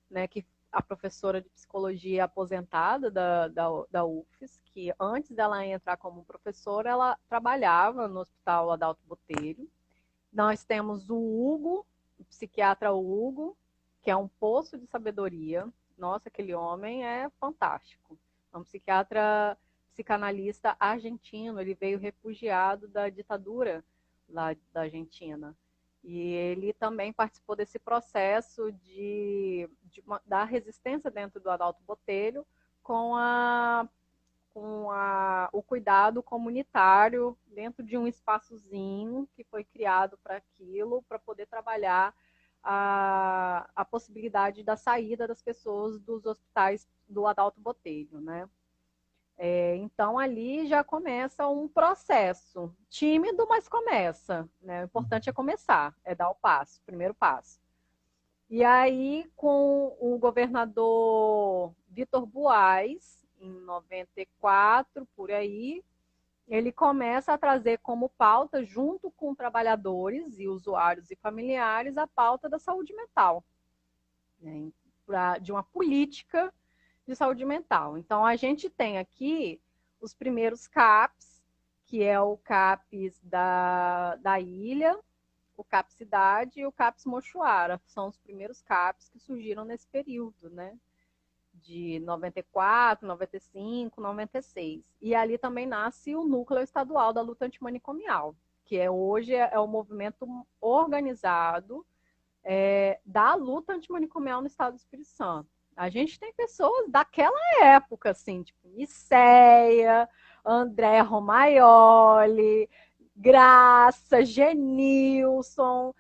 né, que a professora de psicologia aposentada da UFES, que antes dela entrar como professora, ela trabalhava no Hospital Adalto Botelho. Nós temos o Hugo, o psiquiatra Hugo, que é um poço de sabedoria. Nossa, aquele homem é fantástico. É um psiquiatra, psicanalista argentino. Ele veio refugiado da ditadura lá da Argentina. E ele também participou desse processo da resistência dentro do Adalto Botelho com o cuidado comunitário dentro de um espaçozinho que foi criado para aquilo, para poder trabalhar a possibilidade da saída das pessoas dos hospitais do Adalto Botelho, né? Então ali já começa um processo tímido, mas começa, né? O importante é começar, é dar o passo, o primeiro passo. E aí, com o governador Vitor Buarques, em 94, por aí, ele começa a trazer como pauta, junto com trabalhadores e usuários e familiares, a pauta da saúde mental, né, de uma política de saúde mental. Então, a gente tem aqui os primeiros CAPs, que é o CAPs da ilha, o CAPS Cidade e o CAPS Mochuara. São os primeiros CAPs que surgiram nesse período, né? De 94, 95, 96. E ali também nasce o núcleo estadual da luta antimanicomial, que hoje é o movimento organizado da luta antimanicomial no estado do Espírito Santo. A gente tem pessoas daquela época, assim, tipo Niceia, André Romaioli, Graça, Genilson,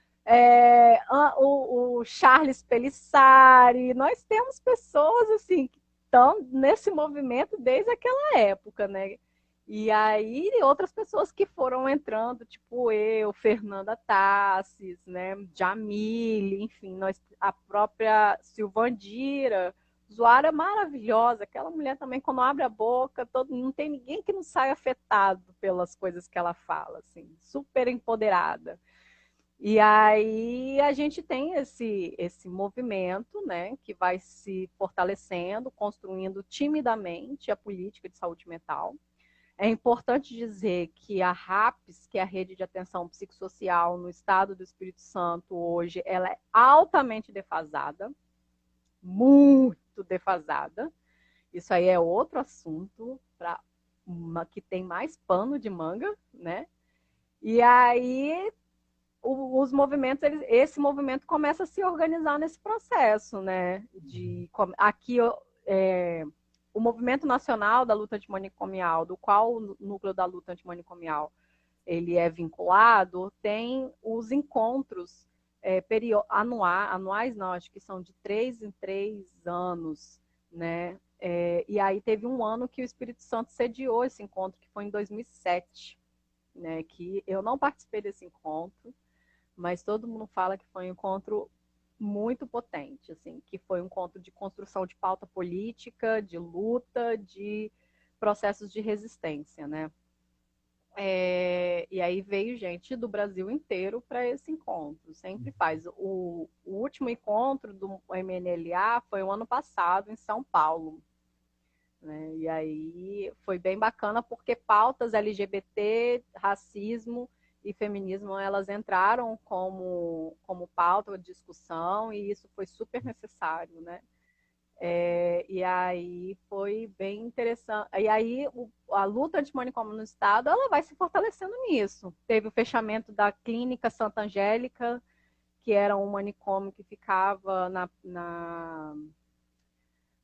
o Charles Pelissari. Nós temos pessoas assim que estão nesse movimento desde aquela época, né? E aí outras pessoas que foram entrando, tipo eu, Fernanda Tassis, né, Jamile, enfim, a própria Silvandira, usuária maravilhosa, aquela mulher também quando abre a boca, não tem ninguém que não saia afetado pelas coisas que ela fala, assim, super empoderada. E aí a gente tem esse movimento, né, que vai se fortalecendo, construindo timidamente a política de saúde mental. É importante dizer que a RAPS, que é a Rede de Atenção Psicossocial no Estado do Espírito Santo hoje, ela é altamente defasada, muito defasada. Isso aí é outro assunto para uma que tem mais pano de manga, né? E aí os movimentos, esse movimento começa a se organizar nesse processo, né? Aqui o Movimento Nacional da Luta Antimanicomial, do qual o núcleo da luta antimanicomial ele é vinculado, tem os encontros anuais, não, acho que são de 3 em 3 anos, né? E aí teve um ano que o Espírito Santo sediou esse encontro, que foi em 2007, né? Que eu não participei desse encontro, mas todo mundo fala que foi um encontro muito potente, assim, que foi um encontro de construção de pauta política, de luta, de processos de resistência, né? E aí veio gente do Brasil inteiro para esse encontro. Sempre faz. O último encontro do MNLA foi o ano passado, em São Paulo. Né? E aí foi bem bacana porque pautas LGBT, racismo e feminismo, elas entraram como pauta de discussão e isso foi super necessário, né? E aí foi bem interessante. E aí a luta antimanicômio no Estado, ela vai se fortalecendo nisso. Teve o fechamento da Clínica Santa Angélica, que era um manicômio que ficava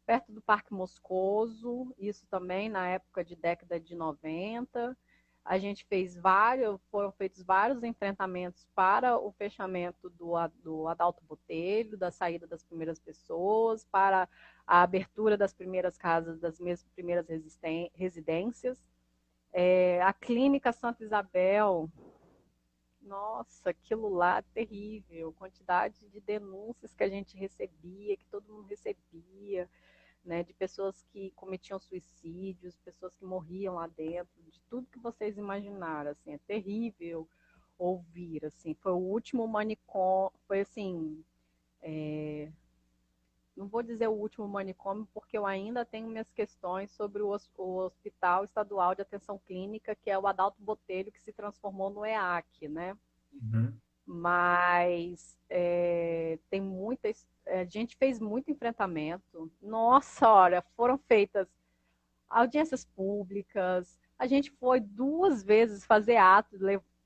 perto do Parque Moscoso, isso também na época de década de 90. A gente foram feitos vários enfrentamentos para o fechamento do Adalto Botelho, da saída das primeiras pessoas, para a abertura das primeiras casas, das primeiras residências. A Clínica Santa Isabel, nossa, aquilo lá terrível, quantidade de denúncias que a gente recebia, que todo mundo recebia, né, de pessoas que cometiam suicídios, pessoas que morriam lá dentro, de tudo que vocês imaginaram, assim, é terrível ouvir, assim, foi o último manicômio, foi assim, não vou dizer o último manicômio, porque eu ainda tenho minhas questões sobre o Hospital Estadual de Atenção Clínica, que é o Adalto Botelho, que se transformou no EAC, né? Uhum. Mas tem muita. A gente fez muito enfrentamento. Nossa, olha, foram feitas audiências públicas. A gente foi 2 vezes fazer ato.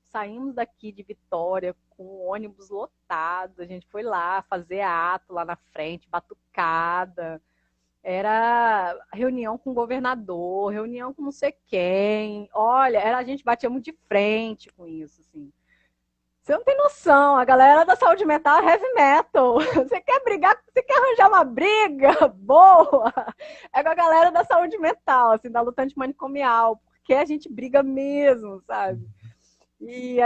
Saímos daqui de Vitória com o ônibus lotado. A gente foi lá fazer ato lá na frente, batucada. Era reunião com o governador, reunião com não sei quem. Olha, a gente batia muito de frente com isso, assim. Você não tem noção, a galera da saúde mental é heavy metal. Você quer brigar, você quer arranjar uma briga boa, é com a galera da saúde mental, assim, da luta antimanicomial, porque a gente briga mesmo, sabe? E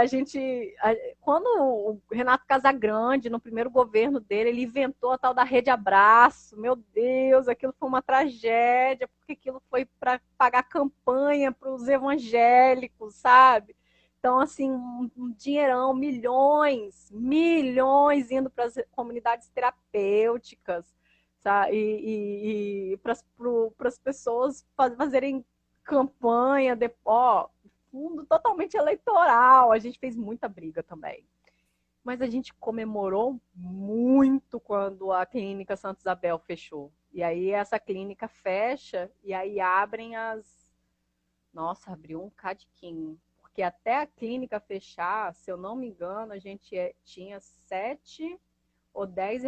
quando o Renato Casagrande, no primeiro governo dele, ele inventou a tal da Rede Abraço, meu Deus, aquilo foi uma tragédia, porque aquilo foi para pagar campanha para os evangélicos, sabe? Então, assim, um dinheirão, milhões indo para as comunidades terapêuticas, sabe? E para as pessoas fazerem campanha, fundo totalmente eleitoral. A gente fez muita briga também. Mas a gente comemorou muito quando a Clínica Santa Isabel fechou. E aí essa clínica fecha e aí abrem as. Nossa, abriu um cadiquinho. Porque até a clínica fechar, se eu não me engano, a gente tinha 7 ou 10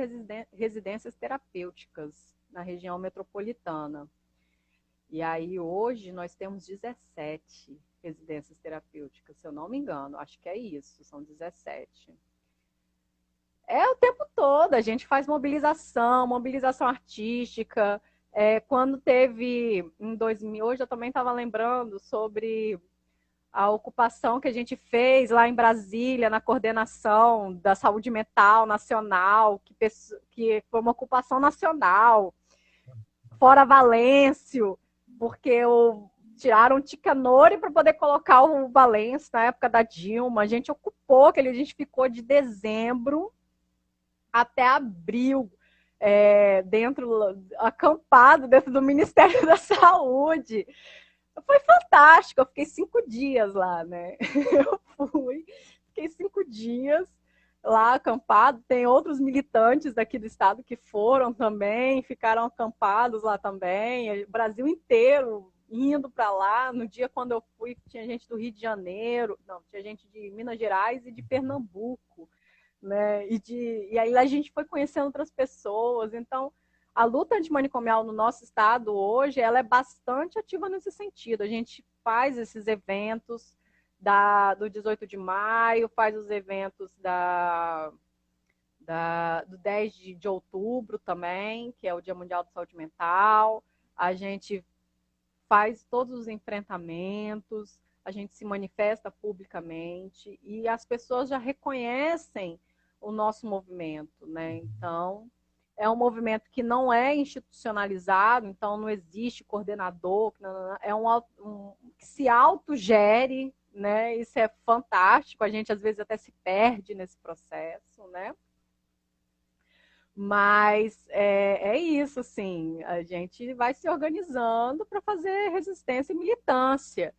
residências terapêuticas na região metropolitana. E aí hoje nós temos 17 residências terapêuticas, se eu não me engano, acho que é isso, são 17. É o tempo todo, a gente faz mobilização artística. Quando teve em 2000, hoje eu também estava lembrando sobre a ocupação que a gente fez lá em Brasília, na coordenação da saúde mental nacional, que foi uma ocupação nacional, fora Valêncio, porque tiraram o Ticanori para poder colocar o Valêncio na época da Dilma. A gente ocupou, a gente ficou de dezembro até abril, acampado dentro do Ministério da Saúde. Foi fantástico, eu fiquei 5 dias lá, né? Fiquei 5 dias lá acampado. Tem outros militantes daqui do estado que foram também, ficaram acampados lá também. O Brasil inteiro indo para lá. No dia quando eu fui, tinha gente do Rio de Janeiro, não, tinha gente de Minas Gerais e de Pernambuco, né? E aí a gente foi conhecendo outras pessoas. Então, a luta antimanicomial no nosso estado hoje, ela é bastante ativa nesse sentido. A gente faz esses eventos do 18 de maio, faz os eventos do 10 de outubro também, que é o Dia Mundial de Saúde Mental. A gente faz todos os enfrentamentos, a gente se manifesta publicamente e as pessoas já reconhecem o nosso movimento, né? Então, é um movimento que não é institucionalizado, então não existe coordenador, é que se autogere, né? Isso é fantástico, a gente às vezes até se perde nesse processo, né? Mas é isso, assim, a gente vai se organizando para fazer resistência e militância.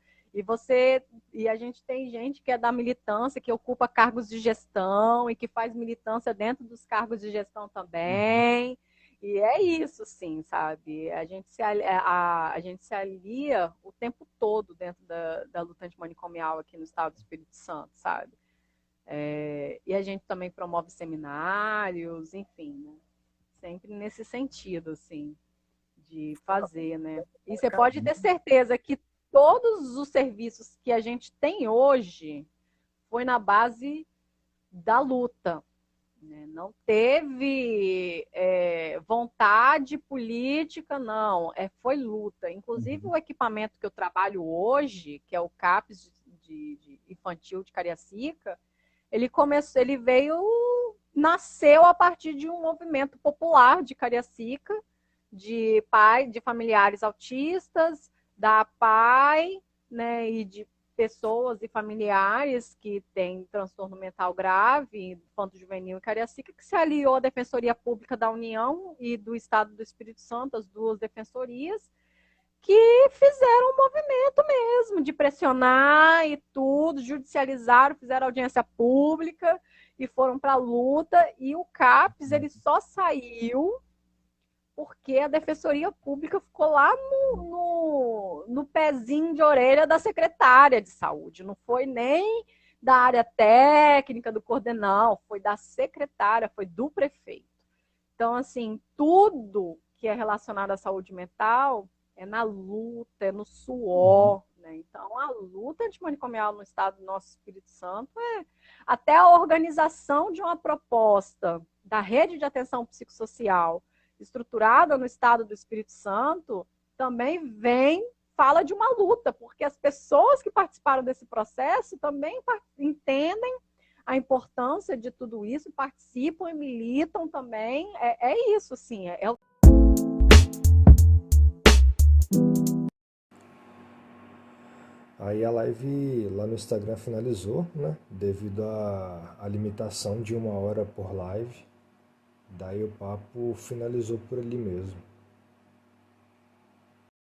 E a gente tem gente que é da militância, que ocupa cargos de gestão e que faz militância dentro dos cargos de gestão também. E é isso, sim, sabe? A gente se alia o tempo todo dentro da luta antimanicomial aqui no estado do Espírito Santo, sabe? E a gente também promove seminários, enfim, né? Sempre nesse sentido, assim, de fazer, né? E você pode ter certeza que todos os serviços que a gente tem hoje foi na base da luta, né? Não teve vontade política, não. Foi luta. Inclusive o equipamento que eu trabalho hoje, que é o CAPS de infantil de Cariacica, nasceu a partir de um movimento popular de Cariacica, de familiares autistas, da PAI, né, e de pessoas e familiares que têm transtorno mental grave, infanto-juvenil em Cariacica, que se aliou à Defensoria Pública da União e do Estado do Espírito Santo, as duas defensorias, que fizeram um movimento mesmo de pressionar e tudo, judicializaram, fizeram audiência pública e foram para a luta. E o CAPS ele só saiu porque a Defensoria Pública ficou lá no pezinho de orelha da secretária de saúde. Não foi nem da área técnica, do coordenador, foi da secretária, foi do prefeito. Então, assim, tudo que é relacionado à saúde mental é na luta, é no suor. Né? Então, a luta antimanicomial no estado do nosso Espírito Santo até a organização de uma proposta da rede de atenção psicossocial estruturada no estado do Espírito Santo também fala de uma luta, porque as pessoas que participaram desse processo também entendem a importância de tudo isso, participam e militam também. É isso, assim. Aí a live lá no Instagram finalizou, né? Devido à limitação de 1 hora por live. Daí o papo finalizou por ali mesmo.